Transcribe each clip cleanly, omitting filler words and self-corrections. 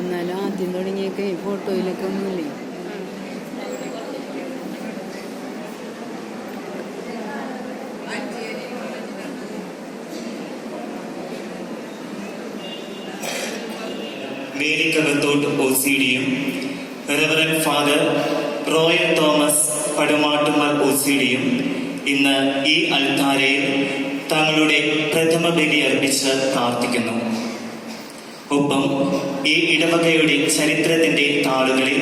എന്നാലും ആദ്യം തുടങ്ങിയൊക്കെ ഈ ഫോട്ടോയിലൊക്കെ ഒന്നുമില്ലേ. മേരിക്കകത്തോട്ട് OCD-യും റെവറൻ ഫാദർ റോയൽ തോമസ് പടുമാട്ടുമൽ OCD-യും ഇന്ന് ഈ അൾത്താരയിൽ തങ്ങളുടെ പ്രഥമ ബലി അർപ്പിച്ച് പ്രാർത്ഥിക്കുന്നു. ഒപ്പം ഈ ഇടവകയുടെ ചരിത്രത്തിന്റെ താളുകളിൽ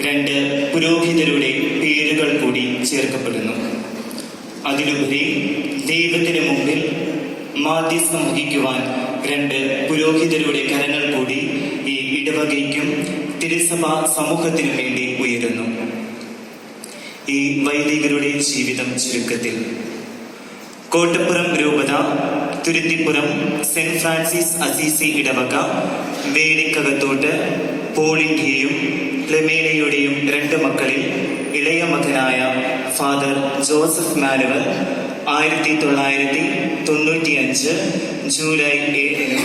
2 പുരോഹിതരുടെ പേരുകൾ കൂടി ചേർക്കപ്പെടുന്നു. അതിലുപരി ദൈവത്തിന് മുമ്പിൽ മാധ്യസ്ഥം വഹിക്കുവാൻ 2 പുരോഹിതരുടെ കരങ്ങൾ കൂടി ഈ ഇടവകയ്ക്കും തിരുസഭാ സമൂഹത്തിനും വേണ്ടി ഉയരുന്നു. ഈ വൈദികരുടെ ജീവിതം ചുരുക്കത്തിൽ: കോട്ടപ്പുറം രൂപത, തുരുത്തിപ്പുറം സെന്റ് ഫ്രാൻസിസ് അസീസി ഇടവക, വേലിക്കകത്തോട്ട് പോൾ ഇന്ത്യയും ലെമേനയുടെയും 2 മക്കളിൽ ഇളയ മകനായ ഫാദർ ജോസഫ് മാനുവൽ 1995 ജൂലൈ 7-ന്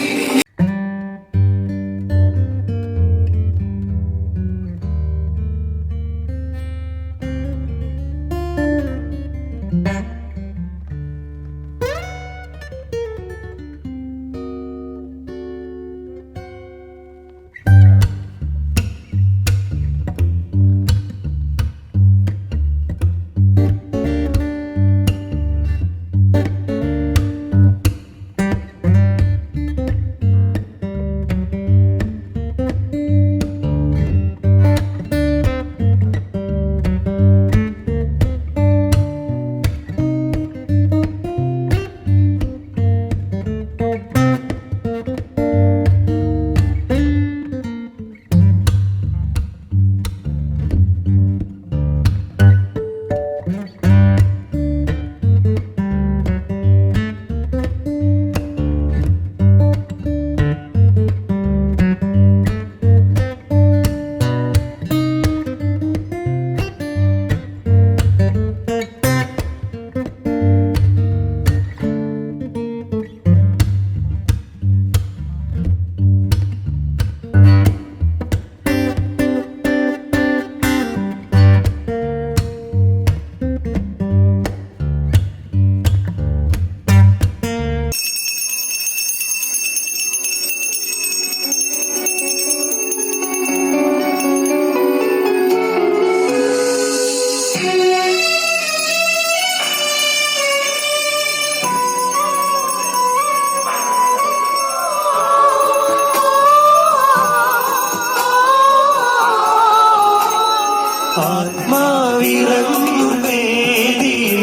ആത്മാവിറങ്ങു വേദിയിൽ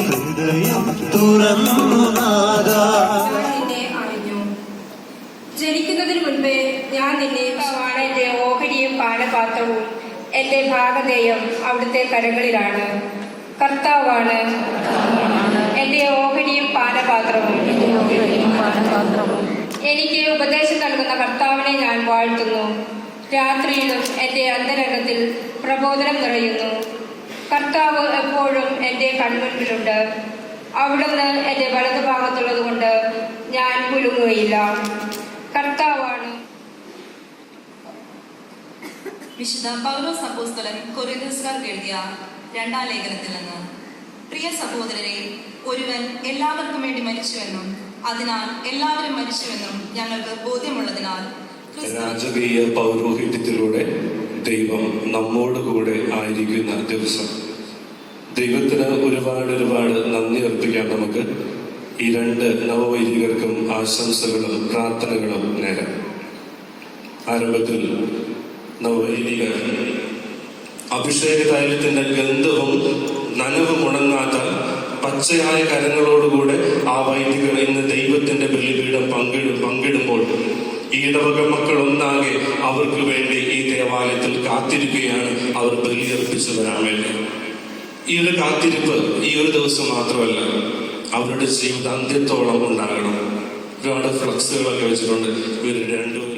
ഹൃദയം തുറന്നു നാദാ. നിന്നെ അറിഞ്ഞു. ജനിക്കുന്നതിന് മുൻപേ ഞാൻ നിന്നെ എന്റെ ഓഹരിയും പാനപാത്രവും എന്റെ ഭാഗധേയം അവിടുത്തെ കരങ്ങളിലാണ്. കർത്താവാണ് എന്റെ ഓഹരിയും പാനപാത്രവും. എനിക്ക് ഉപദേശം നൽകുന്ന കർത്താവിനെ ഞാൻ വാഴ്ത്തുന്നു. രാത്രിയിലും എന്റെ അന്തരംഗത്തിൽ പ്രബോധനം നിറയുന്നു. കർത്താവ് എപ്പോഴും എന്റെ കൺമുൻപിലുണ്ട്. അവിടുന്ന് എന്റെ വലതുഭാഗത്തുള്ളത് കൊണ്ട് ഞാൻ കുലുങ്ങുകയില്ല. കർത്താവാണ്. വിശുദ്ധ പൗലോസ് അപ്പോസ്തലൻ കൊരിന്ത്യർക്കാർക്ക് എഴുതിയ 2-ാം ലേഖനത്തിൽ നിന്ന്, പ്രിയ സഹോദരരെ, ഒരുവൻ എല്ലാവർക്കും വേണ്ടി മരിച്ചുവെന്നും അതിനാൽ എല്ലാവരും മരിച്ചുവെന്നും ഞങ്ങൾക്ക് ബോധ്യമുള്ളതിനാൽ രാജകീയ പൗരോഹിത്യത്തിലൂടെ ദൈവം നമ്മോടുകൂടെ ആയിരിക്കുന്ന ദിവസം ദൈവത്തിന് ഒരുപാട് നന്ദി അർപ്പിക്കാൻ നമുക്ക് ഈ 2 നവവൈദികർക്കും ആശംസകളും പ്രാർത്ഥനകളും നേരാം. ആരംഭത്തിൽ നവവൈദികർ അഭിഷേക തൈലത്തിന്റെ ഗന്ധവും നനവും ഉണങ്ങാത്ത പച്ചയായ കരങ്ങളോടുകൂടെ ആ വൈദികർ ഇന്ന് ദൈവത്തിന്റെ ബലിപീഠം പങ്കിടുമ്പോൾ ഈ ഇടവക മക്കൾ ഒന്നാകെ അവർക്ക് വേണ്ടി ഈ ദേവാലയത്തിൽ കാത്തിരിക്കുകയാണ്. അവർ ബലിയർപ്പിച്ചു വരാൻ വേണ്ടി. ഈ ഒരു കാത്തിരിപ്പ് ഈ ഒരു ദിവസം മാത്രമല്ല, അവരുടെ ജീവിതാന്ത്യത്തോളം ഉണ്ടാകണം. ഒരുപാട് ഫ്ലക്സുകളൊക്കെ വെച്ചിട്ടുണ്ട്. ഇവർ രണ്ടുപേരുടെ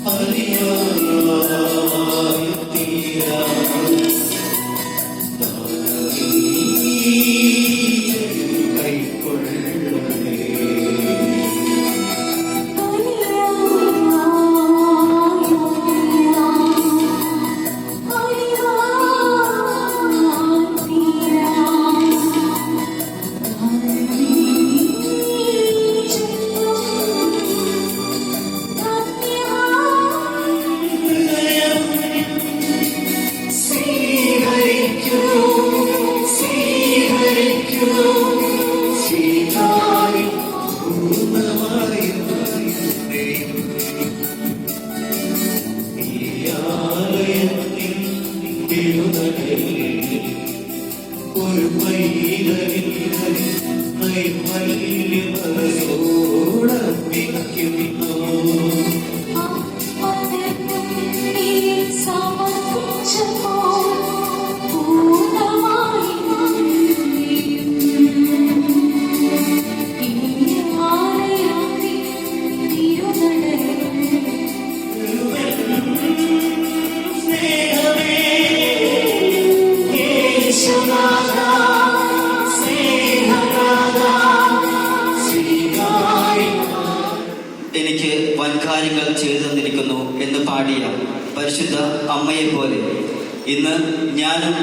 Hallelujah. കാര്യങ്ങൾ ചെയ്തു തന്നിരിക്കുന്നു എന്ന് പാടിയ പരിശുദ്ധ അമ്മയെപ്പോലെ ഇന്ന് ഞാനും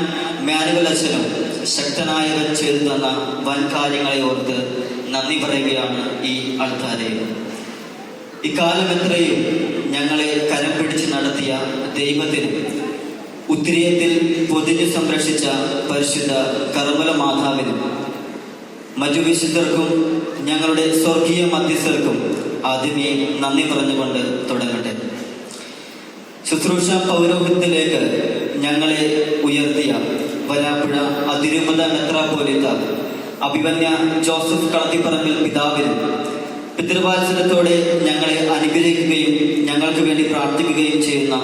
മാനുവൽ അച്ഛനും ശക്തനായവൻ ചെയ്തു തന്ന വൻ കാര്യങ്ങളെ ഓർത്ത് നന്ദി പറയുകയാണ് ഈ അൾത്താരയിൽ. ഇക്കാലം എത്രയും ഞങ്ങളെ കരം പിടിച്ച് നടത്തിയ ദൈവത്തിനും ഉത്തിരിയത്തിൽ പൊതിഞ്ഞു സംരക്ഷിച്ച പരിശുദ്ധ കർമ്മല മാതാവിനും മറ്റു വിശുദ്ധർക്കും ഞങ്ങളുടെ സ്വർഗീയ മധ്യസ്ഥർക്കും ആദ്യമേ നന്ദി പറഞ്ഞുകൊണ്ട് തുടങ്ങട്ടെ. ശുശ്രൂഷ പൗരോഹിത്യത്തിലേക്ക് ഞങ്ങളെ ഉയർത്തിയ വരാപ്പുഴ അതിരൂപത മെത്രാപ്പോലീത്ത അഭിമന്യ ജോസഫ് കളത്തിപ്പറമ്പിൽ പിതാവിനും പിതൃവാത്സല്യത്തോടെ ഞങ്ങളെ അനുഗ്രഹിക്കുകയും ഞങ്ങൾക്ക് വേണ്ടി പ്രാർത്ഥിക്കുകയും ചെയ്യുന്ന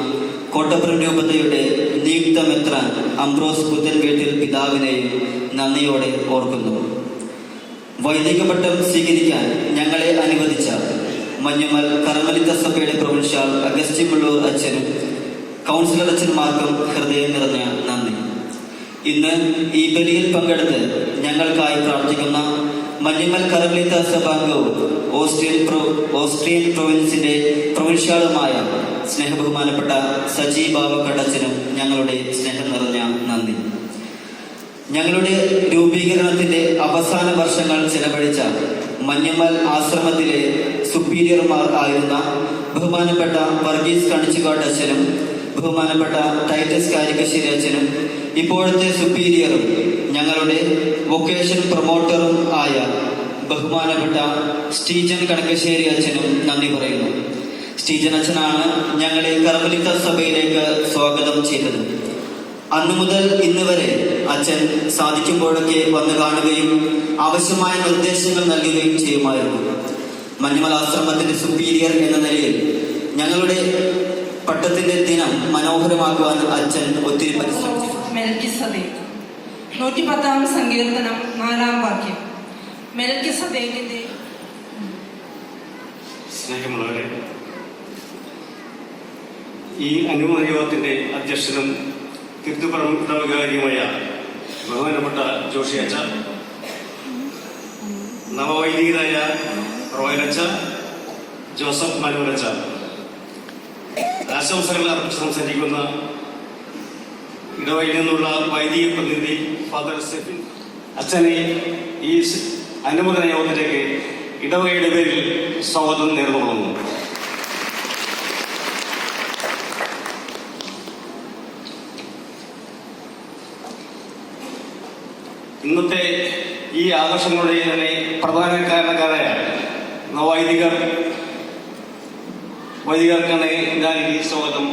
കോട്ടപ്പുറം രൂപതയുടെ നിയുക്ത മെത്രാൻ അംബ്രോസ് പുത്തൻവീട്ടിൽ പിതാവിനെയും നന്ദിയോടെ ഓർക്കുന്നു. വൈദിക പട്ടം സ്വീകരിക്കാൻ ഞങ്ങളെ അനുവദിച്ച മഞ്ഞുമൽ കർമ്മലിത്ത സഭയുടെ പ്രൊവിൻഷ്യൽ അഗസ്റ്റിൻ മുള്ളൂർ അച്ഛനും കൗൺസിലർ അച്ഛന്മാർക്കും ഹൃദയം നിറഞ്ഞ നന്ദി. ഇന്ന് ഈ ബലിയിൽ പങ്കെടുത്ത് ഞങ്ങൾക്കായി പ്രാർത്ഥിക്കുന്ന മഞ്ഞുമൽ കർമ്മലിത്ത സഭാംഗവും ഓസ്ട്രിയൻ പ്രൊവിൻസിന്റെ പ്രൊവിൻഷ്യാളുമായ സ്നേഹബഹുമാനപ്പെട്ട സജി ബാവക്കടച്ചനും ഞങ്ങളുടെ സ്നേഹം നിറഞ്ഞ നന്ദി. ഞങ്ങളുടെ രൂപീകരണത്തിന്റെ അവസാന വർഷങ്ങൾ ചെലവഴിച്ച മഞ്ഞുമൽ ആശ്രമത്തിലെ സുപ്പീരിയർമാർ ആയിരുന്ന ബഹുമാനപ്പെട്ട വർഗീസ് കണിച്ചുകാട് അച്ഛനും ബഹുമാനപ്പെട്ട ടൈറ്റസ് കാരിക്കശ്ശേരി അച്ഛനും ഇപ്പോഴത്തെ സുപ്പീരിയറും ഞങ്ങളുടെ വൊക്കേഷൻ പ്രൊമോട്ടറും ആയ ബഹുമാനപ്പെട്ട സ്റ്റീജൻ കണക്കശ്ശേരി അച്ഛനും നന്ദി പറയുന്നു. സ്റ്റീജൻ അച്ഛനാണ് ഞങ്ങളെ കർമ്മലിത്ത സഭയിലേക്ക് സ്വാഗതം ചെയ്തത്. അന്നു മുതൽ ഇന്ന് വരെ അച്ഛൻ സാധിക്കുമ്പോഴൊക്കെ വന്നു കാണുകയും ആവശ്യമായ നിർദ്ദേശങ്ങൾ നൽകുകയും ചെയ്യുമായിരുന്നു. മഞ്ഞുമൽ ആശ്രമത്തിന്റെ സുപ്പീരിയർ എന്ന നിലയിൽ ഞങ്ങളുടെ പട്ടത്തിന്റെ ദിനം മനോഹരമാക്കുവാൻ അച്ഛൻ ഒത്തിരി പരിശ്രമിച്ചു. 110 സങ്കീർത്തനം 4 വാക്യം. മെൽക്കിസദേക്കിന്റെ സ്നേഹമുള്ളവരെ, ഈ അനുമോദന യോഗത്തിന്റെ അധ്യക്ഷനും തിരുത്തുപറം ഇടവകാരിയുമായ ബഹുമാനപ്പെട്ട ജോഷി അച്ഛ, നവവൈദികരായ റോയലച്ച, ജോസഫ് മാനുവലച്ച, ആശംസകൾ അർപ്പിച്ച് സംസാരിക്കുന്ന ഇടവയിൽ നിന്നുള്ള വൈദിക പ്രതിനിധി ഫാദർ സെഫിൻ അച്ഛനെ ഈ അനുമോദന യോഗത്തിലേക്ക് ഇടവകയുടെ പേരിൽ സ്വാഗതം നേർന്നുകൊള്ളുന്നു. ഇന്നത്തെ ഈ ആഘോഷങ്ങളുടെ തന്നെ പ്രധാന കാരണക്കാരായ വൈദികർക്കാണ് ഞാൻ ഈ സ്വാഗതം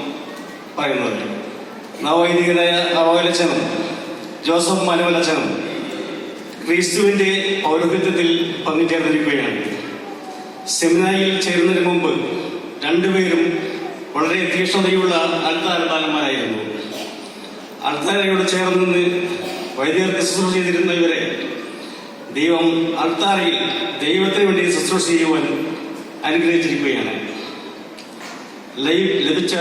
പറയുന്നത്. നവവൈദികരായ റോയലച്ചനും ജോസഫ് മാനുവലച്ചനും ക്രിസ്തുവിന്റെ പൗരോഹിത്യത്തിൽ പങ്കുചേർന്നിരിക്കുകയാണ്. സെമിനാരിയിൽ ചേരുന്നതിന് മുമ്പ് രണ്ടുപേരും വളരെ തീക്ഷ്ണതയുള്ള അൾത്താരപാലന്മാരായിരുന്നു. അൾത്താരയോട് ചേർന്ന് വൈദികർക്ക് ശുശ്രൂഷ ചെയ്തിരുന്ന ഇവരെ ദൈവം അൾത്താരയിൽ ദൈവത്തിന് വേണ്ടി ശുശ്രൂഷ ചെയ്യുവാൻ അനുഗ്രഹിച്ചിരിക്കുകയാണ്. ലഭിച്ച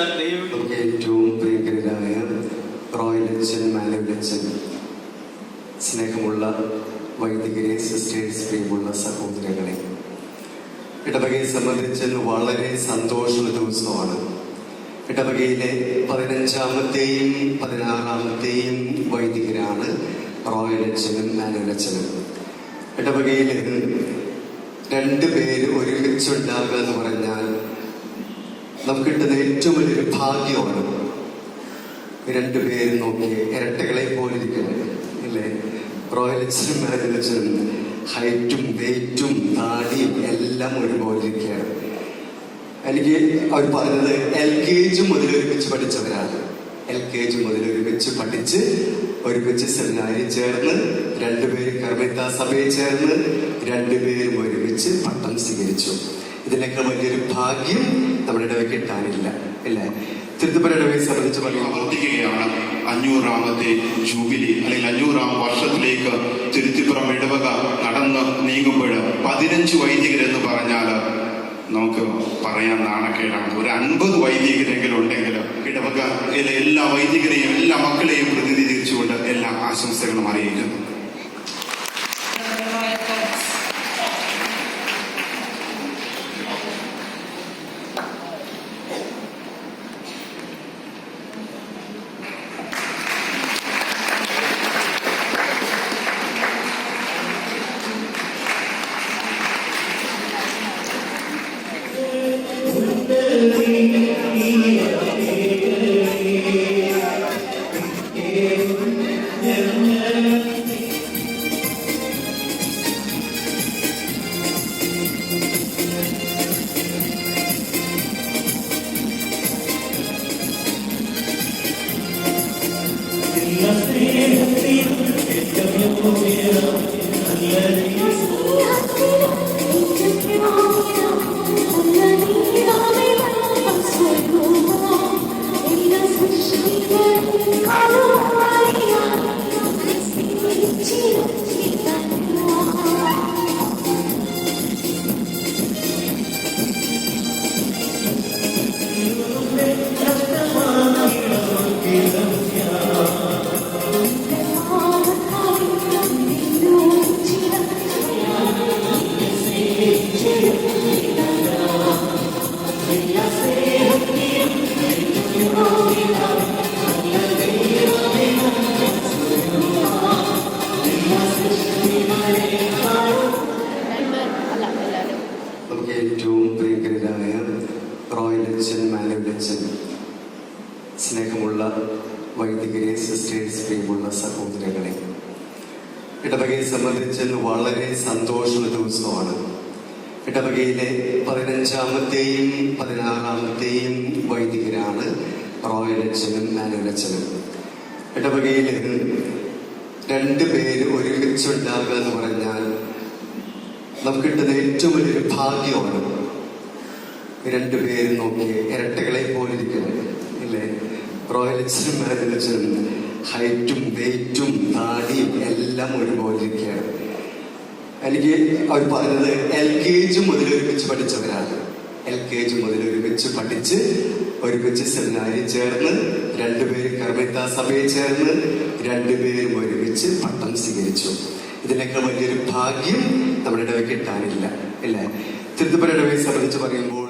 ഏറ്റവും പ്രിയങ്കരായ റോയലച്ചൻ, മാനുവലച്ചൻ, സ്നേഹമുള്ള വൈദികരെ, സിസ്റ്റേഴ്സ്, പ്രിയമുള്ള സഹോദരങ്ങളെ, ഇടവകയെ സംബന്ധിച്ച് വളരെ സന്തോഷമുള്ള ദിവസമാണ്. ഇടവകയിലെ 15ാമത്തെയും 16ാമത്തെയും വൈദികരാണ് റോയലച്ചനും മാനുവലച്ചനും. ഇടവകയിൽ 2 പേര് ഒരുമിച്ചുണ്ടാകുക എന്ന് പറഞ്ഞാൽ നമുക്ക് കിട്ടുന്ന ഏറ്റവും വലിയൊരു ഭാഗ്യമാണ്. 2 പേര് നോക്കി ഇരട്ടകളെ പോലിരിക്കുന്നത് അല്ലേ? റോയലച്ചനും മാനുവലച്ചനും ഹൈറ്റും വെയിറ്റും താടിയും എല്ലാം ഒരുപോലെ ഇരിക്കുകയാണ്. എനിക്ക് അവർ പറഞ്ഞത് LKG മുതൽ ഒരുമിച്ച് പഠിച്ചവരാണ്. LKG മുതൽ ഒരുമിച്ച് പഠിച്ച് ഒരുമിച്ച് സെമിനാരിൽ ചേർന്ന് 2 പേര് കർമ്മലിത്ത സഭയിൽ ചേർന്ന് 2 പേരും ഒരുമിച്ച് പട്ടം സ്വീകരിച്ചു. ഇതിനൊക്കെ വലിയൊരു ഭാഗ്യം നമ്മുടെ ഇടവയ്ക്ക് കിട്ടാനില്ല അല്ലേ? തിരുത്തുപുര ഇടവയെ സംബന്ധിച്ച് പ്രവർത്തിക്കുകയാണ്. 500ാമത്തെ ജൂബിലി അല്ലെങ്കിൽ 500ാം വർഷത്തിലേക്ക് തിരുത്തിപ്പുറം ഇടവക നടന്ന് നീങ്ങുമ്പോൾ 15 വൈദികരെന്ന് പറഞ്ഞാൽ നമുക്ക് പറയാൻ നാണക്കേടാണ്. ഒരു 50 വൈദികരെങ്കിലും ഉണ്ടെങ്കിൽ ഇടവകയിലെ എല്ലാ വൈദികരെയും എല്ലാ മക്കളെയും പ്രതിനിധീകരിച്ചുകൊണ്ട് എല്ലാ ആശംസകളും അറിയിക്കുന്നു. സ്നേഹമുള്ള വൈദികരെ, സിസ്റ്റേഴ്സ്, പ്രിയമുള്ള സഹോദരങ്ങളെ, ഇടവകയെ സംബന്ധിച്ച് വളരെ സന്തോഷമുള്ള ദിവസമാണ്. ഇടവകയിലെ 15ാമത്തെയും 16ാമത്തെയും വൈദികരാണ് റോയൽ അച്ഛനും മാനുവൽ അച്ഛനും. ഇടവകയിൽ 2 പേര് ഒരുമിച്ചുണ്ടാകുക എന്ന് പറഞ്ഞാൽ നമുക്ക് കിട്ടുന്ന ഏറ്റവും വലിയൊരു ഭാഗ്യമാണ്. 2 പേര് നോക്കി ഇരട്ടകളെ പോലിരിക്കുന്നത് അല്ലേ? റോയൽ അച്ഛനും മാനുവൽ അച്ഛനും ഹൈറ്റും വെയിറ്റും താടിയും എല്ലാം ഒരുപോലെ ഇരിക്കുകയാണ്. എനിക്ക് അവർ പറഞ്ഞത് LKG മുതൽ ഒരുമിച്ച് പഠിച്ചവരാണ്. LKG മുതൽ ഒരുമിച്ച് പഠിച്ച് ഒരുമിച്ച് സെമിനാരിൽ ചേർന്ന് 2 പേര് കർമ്മിത്ത സഭയിൽ ചേർന്ന് 2 പേരും ഒരുമിച്ച് പട്ടം സ്വീകരിച്ചു. ഇതിനേക്കാൾ വലിയൊരു ഭാഗ്യം നമ്മുടെ ഇടവയ്ക്ക് കിട്ടാനില്ല അല്ലേ? തിരുത്തുപുര ഇടവയെ സംബന്ധിച്ച് പറയുമ്പോൾ